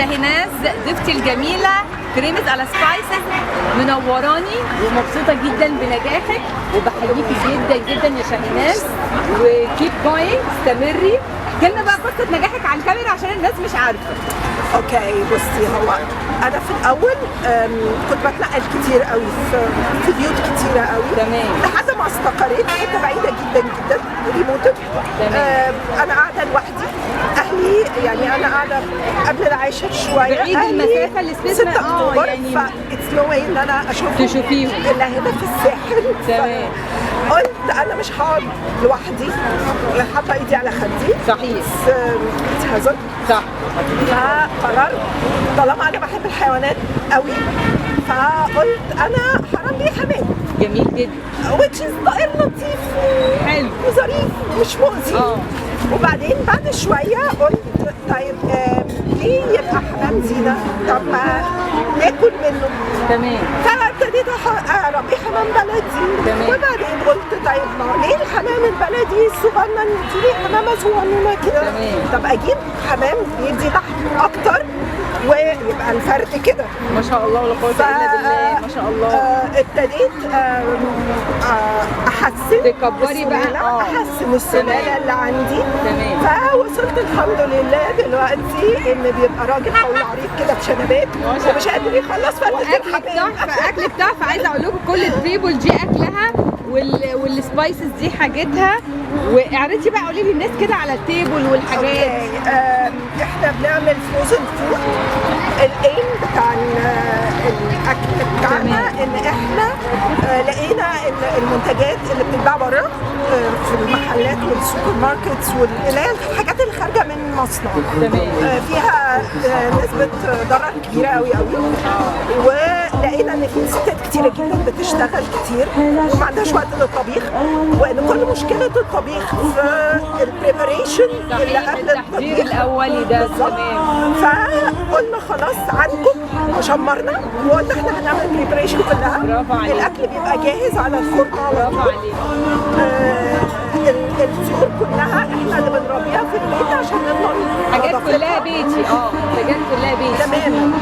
شاهيناز ضيفتي الجميله كريمز على سبايسز منوراني ومبسوطه جدا بنجاحك وبحييكي جدا جدا يا شاهيناز وكيب جوينج استمري. احكي لنا بقى قصه نجاحك على الكاميرا عشان الناس مش عارفه. اوكي بصي، هو انا في الاول كنت بتنقل كتير قوي في بيوت كتيره قوي تمام لحد ما استقريت في حته بعيده جدا جدا ريموتد. انا قاعده لوحدي، اهلي يعني انا قاعده قبل العاشر شويه، بعيد المسافه اللي 6 اكتوبر يعني فاتس نو واي ان انا تشوفيهم الا هنا في الساحل. تمام قلت انا مش هقعد لوحدي، حاطه ايدي على خدي صحيح اتهزت صح. فقررت طالما انا بحب الحيوانات قوي فقلت انا هربي حمام جميل جدا which is طائر لطيف حلو وظريف ومش مؤذي. وبعدين بعد شويه قلت طيب ليه يبقى حمام زينه؟ طب ما ناكل منه. تمام فابتديت اربي حمام بلدي. وبعدين قلت طيب ما ليه الحمام البلدي الصغنن نديله حمامه صغنونه كده؟ طب اجيب حمام يدي لحم اكتر ويبقى الفرق كده. ما شاء الله ولا قوه الا بالله ما شاء الله. ابتديت احسن تكبري بقى احسن السلاله اللي عندي. تمام فوصلت الحمد لله دلوقتي ان بيبقى راجل طول عريض كده بشنبات ومش قادر يخلص واكلك تحفه اكلك تحفه. عايزه اقول لكم كل التريبل دي اكلها والسبايسز دي حاجتها. واعرضي بقى قولي لي الناس كده على التيبل والحاجات. احنا بنعمل فروزن فود. الايم بتاع الاكل بتاعنا ان احنا لقينا ان المنتجات اللي بتتباع بره في المحلات والسوبر ماركتس واللي هي الحاجات اللي خارجه من مصنع فيها نسبه ضرر كبيره قوي قوي. ولقينا ان في ستات كتيره جدا بتشتغل كتير وما عندهاش وقت للطبيخ، وان كل مشكله الطبيخ في البريباريشن اللي قبل التحضير الاولي ده. تمام فقلنا خلاص عنكم وشمرنا وقلنا احنا هنعمل بريباريشن كلها. الاكل بيبقى جاهز على الفرن على طول. الطيور كلها احنا اللي بنربيها في البيت عشان نضمن حاجات كلها بيتي. حاجات كلها بيتي تمام.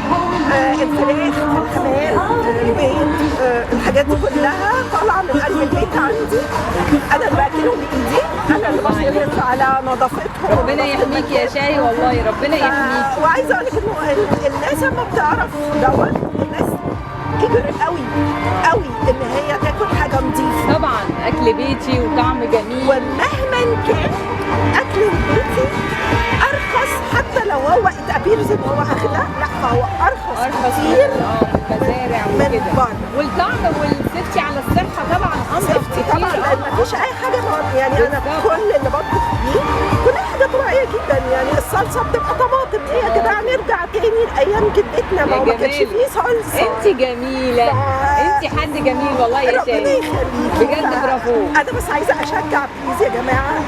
الفراخ، الحمام، البيض، الحاجات دي كلها طالعه من قلب البيت عندي. انا اللي باكلهم بايدي، انا اللي بصرف على نظافتهم. ربنا يحميك يا شاي والله ربنا يحميك. وعايزه اقول لك انه الناس لما بتعرف دوت الناس ايجر قوي قوي ان هي تاكل حاجه نظيفه. طبعا اكل بيتي وطعم جميل. ومهما كان اكل البيتي ارخص حتى لو هو اتابيرز ان هو اغلى، لا فهو ارخص كتير مزارع وكده. والطعم والسيفتي على الصحه طبعا انضف كتير. طبعا لان مفيش اي حاجه يعني انا كل اللي بطبخ بيه كلها حاجه طبيعيه جدا. يعني الصلصه بتبقى طماطم. ايه يا جدعان نرجع تاني لايام جدتنا ما كانش فيه صلصه. انت جميله انت حد جميل والله يا شاي. ربنا يخليكي بجد برافو. انا بس عايزه اشجع بليز يا جماعه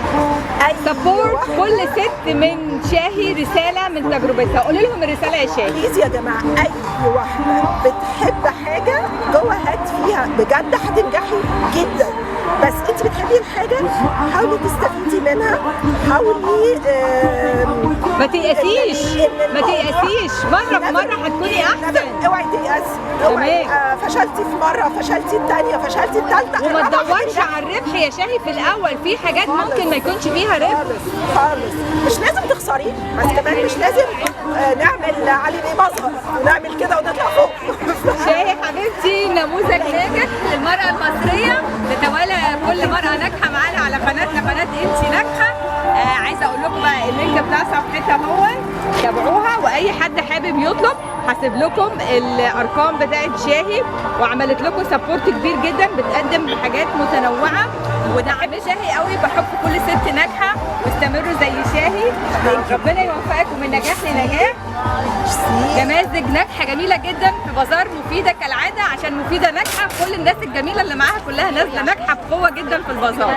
سبورت كل ست من شاهي رساله من تجربتها. قولي لهم الرساله يا شاهي. بليز يا جماعه اي واحده بتحب حاجه جوه هات فيها بجد هتنجحي جدا. بس انت بتحبي الحاجه حاولي تستفيدي منها. حاولي ما تيأسيش ما تيأسيش. مره بمره هتكوني احسن. اوعي تيأسي. اوعي فشلتي في مره فشلتي الثانيه فشلتي الثالثه. وما تدورش على الربح يا شاهي في الاول. في حاجات ممكن ما يكونش فيها ربح خالص. مش لازم تخسري بس كمان مش لازم نعمل علي بيه مظهر ونعمل كده ونطلع فوق. شاهي حبيبتي نموذج ناجح للمرأة المصرية. نتوالى كل مرأة ناجحة معانا على قناتنا قناة انتي ناجحة. عايزة اقول لكم بقى اللينك بتاع صفحتها هو تابعوها. واي حد حابب يطلب هسيب لكم الارقام بتاعت شاهي. وعملت لكم سبورت كبير جدا بتقدم حاجات متنوعة. وده بحب شاهي قوي بحب كل ست ناجحة واستمروا زي شاهي. ربنا يوفقكم من نجاح لنجاح. نماذج ناجحه جميله جدا في بازار مفيده كالعاده عشان مفيده ناجحه. كل الناس الجميله اللي معاها كلها نازله ناجحه بقوه جدا في البازار.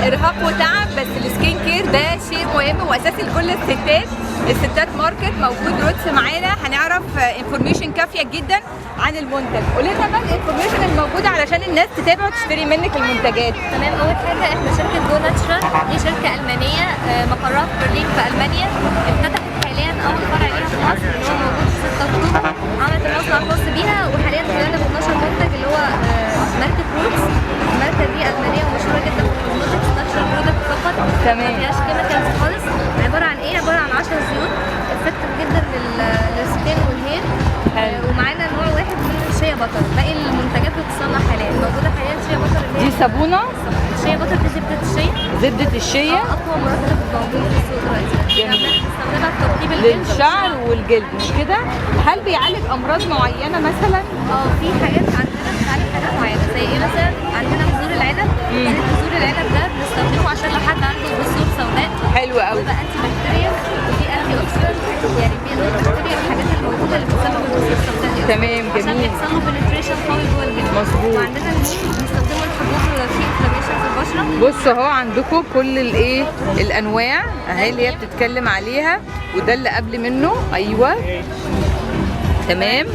ارهاق وتعب بس السكين كير ده شيء مهم واساسي لكل الستات. الستات ماركت موجود روتس معانا. هنعرف انفورميشن كافيه جدا عن المنتج. قولي لنا بقى الانفورميشن الموجوده علشان الناس تتابع وتشتري منك المنتجات. تمام. اول حاجه احنا شركه جو ناتشرال. دي شركه المانيه مقرها في برلين في المانيا. افتتحت حاليا اول فرع ليها في مصر اللي هو موجود في 6 اكتوبر، عملت المصنع الخاص بيها، وحاليا شغاله ب 12 منتج اللي هو ماركه روتس. الماركه دي المانيه ومشهوره جدا في الكوزمتكس، ناتشرال برودكت فقط، تمام. ما فيهاش كيميكالز خالص. عباره عن ايه؟ عباره عن 10 زيوت افكتيف جدا للسكين والهير. ومعانا نوع واحد من الشيا بطر، باقي المنتجات بتتصنع حاليا. موجوده حاليا شيا بطر اللي دي هي صابونه شيا بطر، دي زبده الشيا، زبده الشيا اقوى مرطب موجود في السوق دلوقتي. جميل. بنستخدمها في ترطيب الجلد للشعر والجلد، مش كده؟ هل بيعالج امراض معينه مثلا؟ في حاجات عندنا بتعالج حاجات معينه، زي ايه مثلا؟ عندنا بذور العنب. زيت بذور العنب ده بنستخدمه عشان لو حد عنده بذور سوداء، حلو قوي. بيبقى انتي بكتيريا وفي انتي اوكسيدنت، يعني بيقدر البكتيريا الحاجات الموجوده اللي بتسبب البذور السوداء دي. تمام، عشان جميل. بيحصل له بنتريشن قوي جوه الجلد. مظبوط. وعندنا النيم بنستخدمه الحبوب في انفلاميشن في البشره. بصوا اهو عندكم كل الايه الانواع اهي اللي هي بتتكلم عليها، وده اللي قبل منه. ايوه تمام.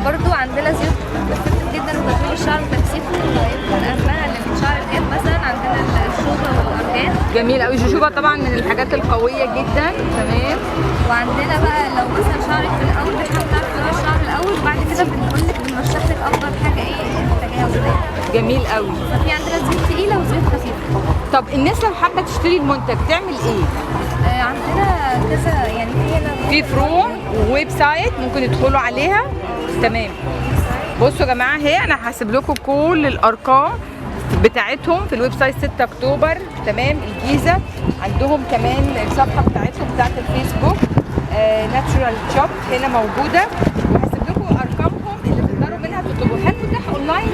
برضو عندنا زيوت بتفيد جدا لتطويل الشعر وتكثيفه، يمكن اهمها اللي من شعر الجلد مثلا عندنا الشوكه والارجان. جميل قوي. الجوجوبا طبعا من الحاجات القويه جدا. تمام. وعندنا بقى لو مثلا شعرك في الاول بنحاول نعرف نوع الشعر الاول، وبعد كده بنقول لك بنرشح لك افضل حاجه ايه محتاجاها وازاي. جميل قوي. ففي عندنا زيوت تقيله وزيوت خفيفه. طب الناس لو حابه تشتري المنتج تعمل ايه؟ عندنا كذا، يعني في هنا في فروم وويب سايت ممكن يدخلوا عليها. تمام. بصوا يا جماعه اهي انا هحاسب لكم كل الارقام بتاعتهم في الويب سايت 6 اكتوبر. تمام. الجيزه عندهم كمان الصفحه بتاعتهم بتاعت الفيسبوك ناتشورال شوب هنا موجوده، وهسيب لكم ارقامهم اللي تقدروا منها تطلبوا. هل متاح اونلاين؟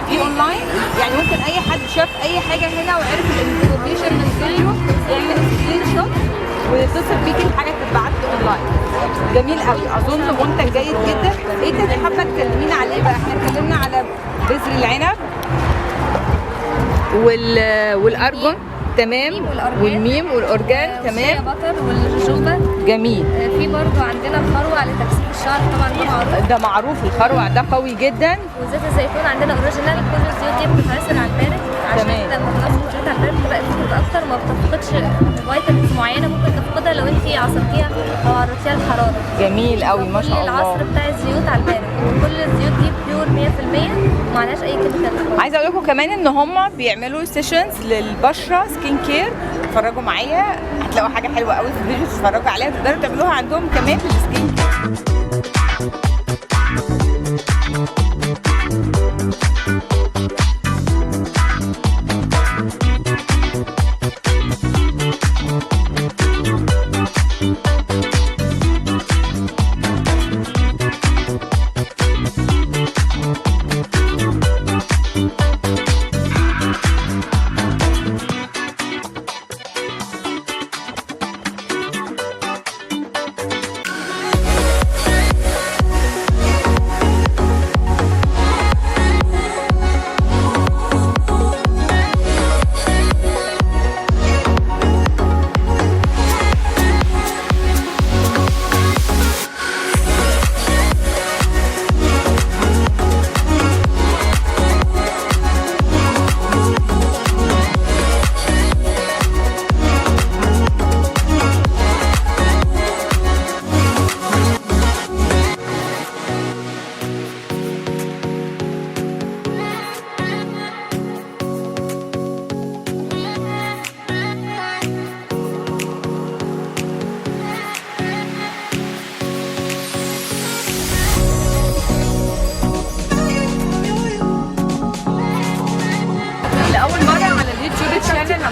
في اونلاين، يعني ممكن اي حد شاف اي حاجه هنا وعرف الانفورميشن من فيديو يعمل سكرين شوت ويتصل بيكي الحاجه تتبعت له اونلاين. جميل قوي. اظن منتج جيد جدا. ايه تاني حابه تكلمينا عليه بقى؟ احنا اتكلمنا على بذر العنب والارجون. تمام. والميم والأورجان. تمام. بطر والجوجوبا. جميل. في برضو عندنا الخروع لتكثيف الشعر، طبعا ده معروف. ده معروف الخروع ده قوي جدا. وزيت الزيتون عندنا اوريجينال. كل الزيوت دي بتتعصر على البارد عشان تمام. لما بنعصر الزيوت على البارد بتبقى افكتيف اكتر، ما بتفقدش فيتامينز معينه ممكن تفقدها لو انت عصرتيها او عرضتيها للحراره. جميل قوي ما شاء كل الله. العصر بتاع الزيوت على البارد، وكل الزيوت دي بيور 100% وما عليهاش اي كيميكال. عايزه اقول لكم كمان ان هم بيعملوا سيشنز للبشره سكين كير. اتفرجوا معايا هتلاقوا حاجه حلوه قوي في الفيديو تتفرجوا عليها، تقدروا تعملوها عندهم كمان في السكين كير.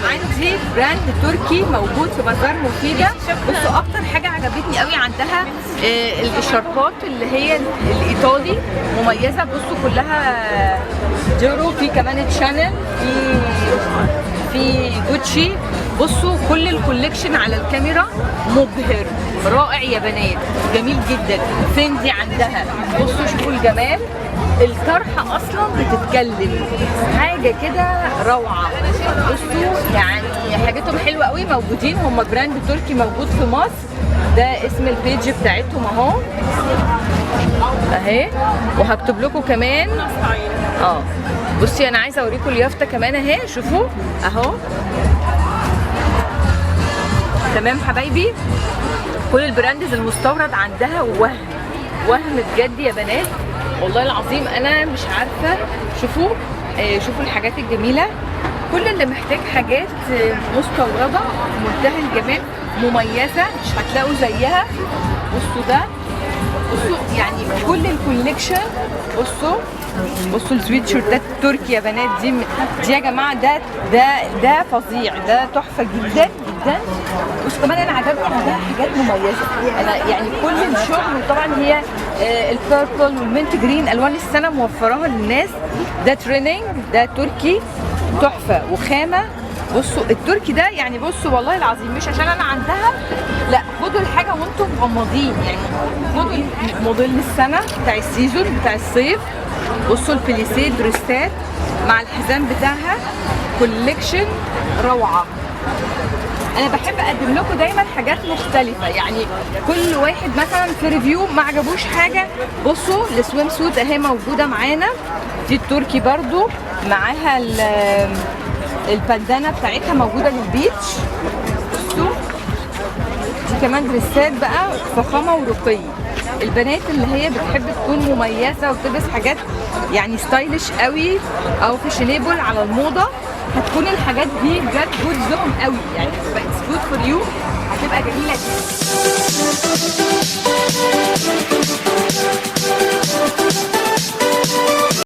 عندي براند تركي موجود في بازار مفيدة. بصوا اكتر حاجة عجبتني قوي عندها الشربات اللي هي الايطالي مميزة. بصوا كلها جيرو، في كمان تشانل، في جوتشي. بصوا كل الكوليكشن على الكاميرا مبهر رائع يا بنات، جميل جدا. فندي عندها بصوا شوفوا الجمال، الطرحه اصلا بتتكلم حاجه كده روعه. بصوا يعني حاجتهم حلوه قوي. موجودين هم براند تركي موجود في مصر، ده اسم البيج بتاعتهم اهو اهي، وهكتب لكم كمان بصي انا عايزه اوريكم اليافطه كمان اهي، شوفوا اهو تمام حبايبي. كل البراندز المستورد عندها وهم بجد يا بنات، والله العظيم انا مش عارفه. شوفوا شوفوا الحاجات الجميله، كل اللي محتاج حاجات مستورده منتهى الجمال مميزه مش هتلاقوا زيها. بصوا ده، بصوا يعني كل الكوليكشن. بصوا السويت شيرتات التركي يا بنات، دي يا جماعه ده فظيع، ده تحفه جدا جدا. بصوا كمان انا عجبني عندها حاجات مميزه، انا يعني كل الشغل طبعا هي البيربل والمنت جرين الوان السنه موفراها للناس. ده تريننج، ده تركي تحفه وخامه. بصوا التركي ده يعني بصوا والله العظيم مش عشان انا عندها، لا خدوا الحاجه وانتم مغمضين، يعني خدوا موديل السنه بتاع السيزون بتاع الصيف. بصوا البليسيه دريسات مع الحزام بتاعها، كوليكشن روعه. انا بحب اقدم لكم دايما حاجات مختلفه، يعني كل واحد مثلا في ريفيو ما عجبوش حاجه. بصوا السويم سوت اهي موجوده معانا، دي التركي برضو معاها البندانه بتاعتها موجوده للبيتش. بصوا دي كمان دريسات بقى فخامه ورقي. البنات اللي هي بتحب تكون مميزه وتلبس حاجات يعني ستايلش قوي او فاشينيبل على الموضه، هتكون الحاجات دي بجد جود زون قوي، يعني اتس جود فور يو، هتبقى جميله جدا.